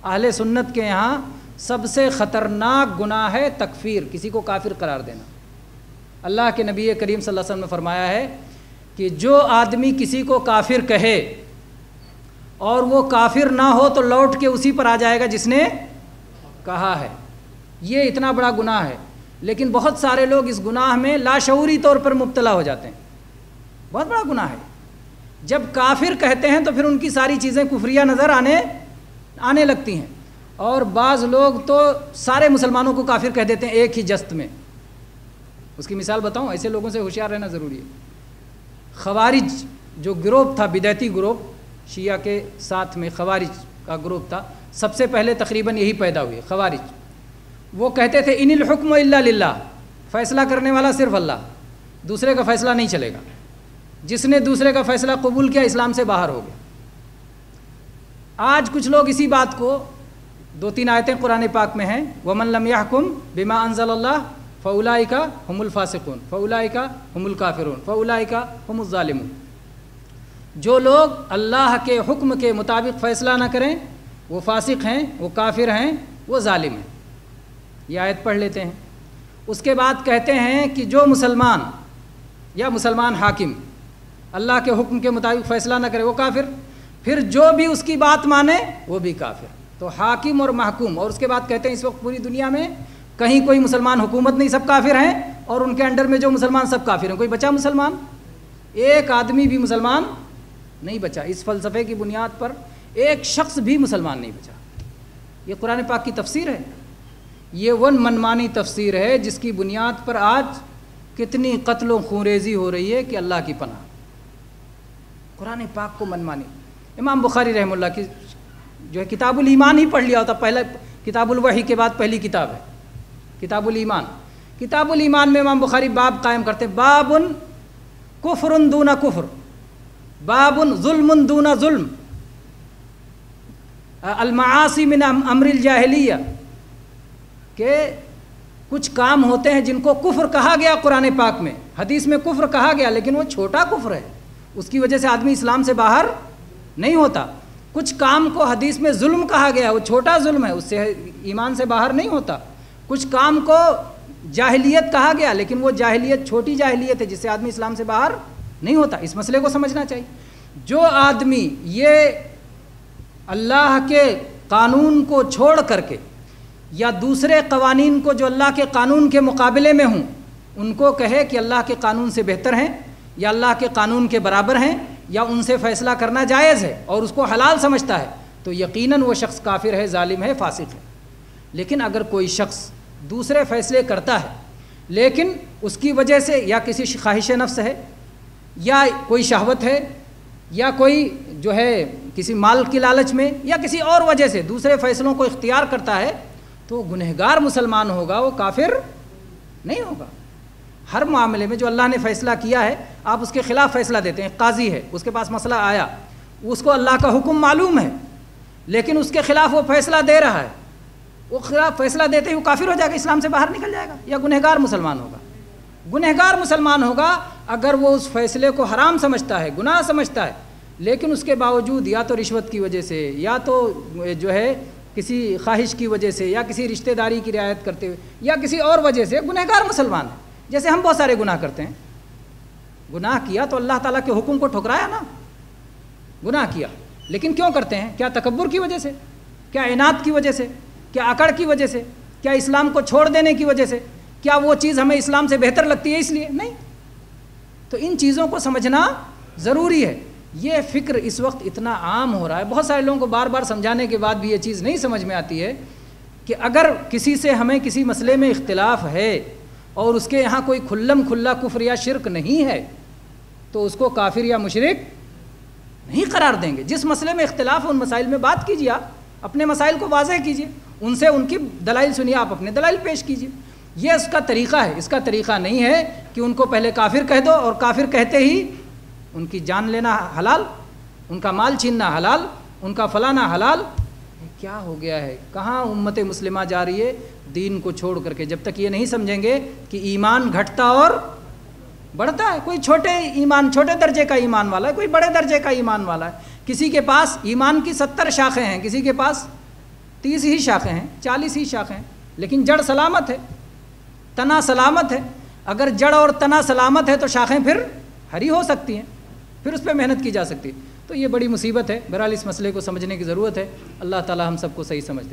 اہل سنت کے یہاں سب سے خطرناک گناہ ہے تکفیر، کسی کو کافر قرار دینا۔ اللہ کے نبی کریم صلی اللہ علیہ وسلم نے فرمایا ہے کہ جو آدمی کسی کو کافر کہے اور وہ کافر نہ ہو تو لوٹ کے اسی پر آ جائے گا جس نے کہا ہے۔ یہ اتنا بڑا گناہ ہے، لیکن بہت سارے لوگ اس گناہ میں لاشعوری طور پر مبتلا ہو جاتے ہیں۔ بہت بڑا گناہ ہے۔ جب کافر کہتے ہیں تو پھر ان کی ساری چیزیں کفریہ نظر آنے لگتی ہیں، اور بعض لوگ تو سارے مسلمانوں کو کافر کہہ دیتے ہیں ایک ہی جست میں۔ اس کی مثال بتاؤں، ایسے لوگوں سے ہوشیار رہنا ضروری ہے۔ خوارج جو گروپ تھا، بدعتی گروپ، شیعہ کے ساتھ میں خوارج کا گروپ تھا، سب سے پہلے تقریباً یہی پیدا ہوئی خوارج۔ وہ کہتے تھے ان الحکم الا للہ، فیصلہ کرنے والا صرف اللہ، دوسرے کا فیصلہ نہیں چلے گا۔ جس نے دوسرے کا فیصلہ قبول کیا اسلام سے باہر ہو گیا۔ آج کچھ لوگ اسی بات کو، 2-3 آیتیں قرآن پاک میں ہیں، وَمَن لَمْ يَحْكُمْ بِمَا أَنزَلَ اللَّهُ فَأُولَٰئِكَ هُمُ الْفَاسِقُونَ فَأُولَٰئِكَ هُمُ الْكَافِرُونَ فَأُولَٰئِكَ هُمُ الظَّالِمُونَ۔ جو لوگ اللہ کے حکم کے مطابق فیصلہ نہ کریں وہ فاسق ہیں، وہ کافر ہیں، وہ ظالم ہیں۔ یہ آیت پڑھ لیتے ہیں۔ اس کے بعد کہتے ہیں کہ جو مسلمان یا مسلمان حاکم اللہ کے حکم کے مطابق فیصلہ نہ کرے وہ کافر، پھر جو بھی اس کی بات مانے وہ بھی کافر۔ تو حاکم اور محکوم، اور اس کے بعد کہتے ہیں اس وقت پوری دنیا میں کہیں کوئی مسلمان حکومت نہیں، سب کافر ہیں، اور ان کے انڈر میں جو مسلمان سب کافر ہیں۔ کوئی بچا مسلمان؟ ایک آدمی بھی مسلمان نہیں بچا۔ اس فلسفے کی بنیاد پر ایک شخص بھی مسلمان نہیں بچا۔ یہ قرآن پاک کی تفسیر ہے، یہ وہ منمانی تفسیر ہے جس کی بنیاد پر آج کتنی قتل و خونریزی ہو رہی ہے کہ اللہ کی پناہ۔ قرآن پاک کو منمانی۔ امام بخاری رحمہ اللہ کی جو ہے کتاب الایمان ہی پڑھ لیا ہوتا، پہلا کتاب الوحی کے بعد پہلی کتاب ہے کتاب الایمان۔ کتاب الایمان میں امام بخاری باب قائم کرتے ہیں، باب کفر دون کفر، باب ظلم دون ظلم، المعاصی من امر الجاہلیہ، کہ کچھ کام ہوتے ہیں جن کو کفر کہا گیا قرآن پاک میں، حدیث میں کفر کہا گیا، لیکن وہ چھوٹا کفر ہے، اس کی وجہ سے آدمی اسلام سے باہر نہیں ہوتا۔ کچھ کام کو حدیث میں ظلم کہا گیا، وہ چھوٹا ظلم ہے، اس سے ایمان سے باہر نہیں ہوتا۔ کچھ کام کو جاہلیت کہا گیا، لیکن وہ جاہلیت چھوٹی جاہلیت ہے جس سے آدمی اسلام سے باہر نہیں ہوتا۔ اس مسئلے کو سمجھنا چاہیے۔ جو آدمی یہ اللہ کے قانون کو چھوڑ کر کے یا دوسرے قوانین کو جو اللہ کے قانون کے مقابلے میں ہوں ان کو کہے کہ اللہ کے قانون سے بہتر ہیں یا اللہ کے قانون کے برابر ہیں یا ان سے فیصلہ کرنا جائز ہے اور اس کو حلال سمجھتا ہے، تو یقیناً وہ شخص کافر ہے، ظالم ہے، فاسق ہے۔ لیکن اگر کوئی شخص دوسرے فیصلے کرتا ہے لیکن اس کی وجہ سے یا کسی خواہش نفس ہے یا کوئی شہوت ہے یا کوئی جو ہے کسی مال کی لالچ میں یا کسی اور وجہ سے دوسرے فیصلوں کو اختیار کرتا ہے تو وہ گنہگار مسلمان ہوگا، وہ کافر نہیں ہوگا۔ ہر معاملے میں جو اللہ نے فیصلہ کیا ہے آپ اس کے خلاف فیصلہ دیتے ہیں۔ قاضی ہے، اس کے پاس مسئلہ آیا، اس کو اللہ کا حکم معلوم ہے لیکن اس کے خلاف وہ فیصلہ دے رہا ہے، وہ خلاف فیصلہ دیتے ہی وہ کافر ہو جائے گا، اسلام سے باہر نکل جائے گا، یا گنہگار مسلمان ہوگا۔ گنہگار مسلمان ہوگا اگر وہ اس فیصلے کو حرام سمجھتا ہے، گناہ سمجھتا ہے، لیکن اس کے باوجود یا تو رشوت کی وجہ سے یا تو جو ہے کسی خواہش کی وجہ سے یا کسی رشتہ داری کی رعایت کرتے ہوئے یا کسی اور وجہ سے گنہگار مسلمان ہے۔ جیسے ہم بہت سارے گناہ کرتے ہیں، گناہ کیا تو اللہ تعالیٰ کے حکم کو ٹھکرایا نا، گناہ کیا، لیکن کیوں کرتے ہیں؟ کیا تکبر کی وجہ سے؟ کیا عناد کی وجہ سے؟ کیا اکڑ کی وجہ سے؟ کیا اسلام کو چھوڑ دینے کی وجہ سے؟ کیا وہ چیز ہمیں اسلام سے بہتر لگتی ہے اس لیے؟ نہیں۔ تو ان چیزوں کو سمجھنا ضروری ہے۔ یہ فکر اس وقت اتنا عام ہو رہا ہے، بہت سارے لوگوں کو بار بار سمجھانے کے بعد بھی یہ چیز نہیں سمجھ میں آتی ہے کہ اگر کسی سے ہمیں کسی مسئلے میں اختلاف ہے اور اس کے یہاں کوئی کھلم کھلا کفر یا شرک نہیں ہے تو اس کو کافر یا مشرک نہیں قرار دیں گے۔ جس مسئلے میں اختلاف ہے ان مسائل میں بات کیجیے، آپ اپنے مسائل کو واضح کیجیے، ان سے ان کی دلائل سنیے، آپ اپنے دلائل پیش کیجیے۔ یہ اس کا طریقہ ہے۔ اس کا طریقہ نہیں ہے کہ ان کو پہلے کافر کہہ دو اور کافر کہتے ہی ان کی جان لینا حلال، ان کا مال چھیننا حلال، ان کا فلانا حلال۔ کیا ہو گیا ہے؟ کہاں امت مسلمہ جا رہی ہے دین کو چھوڑ کر کے؟ جب تک یہ نہیں سمجھیں گے کہ ایمان گھٹتا اور بڑھتا ہے، کوئی چھوٹے درجے کا ایمان والا ہے، کوئی بڑے درجے کا ایمان والا ہے، کسی کے پاس ایمان کی 70 شاخیں ہیں، کسی کے پاس 30 ہی شاخیں ہیں، 40 ہی شاخیں ہیں، لیکن جڑ سلامت ہے، تنا سلامت ہے۔ اگر جڑ اور تنا سلامت ہے تو شاخیں پھر ہری ہو سکتی ہیں، پھر اس پہ محنت کی جا سکتی ہے۔ تو یہ بڑی مصیبت ہے۔ بہرحال اس مسئلے کو سمجھنے کی ضرورت ہے۔ اللہ تعالی ہم سب کو صحیح سمجھ دے۔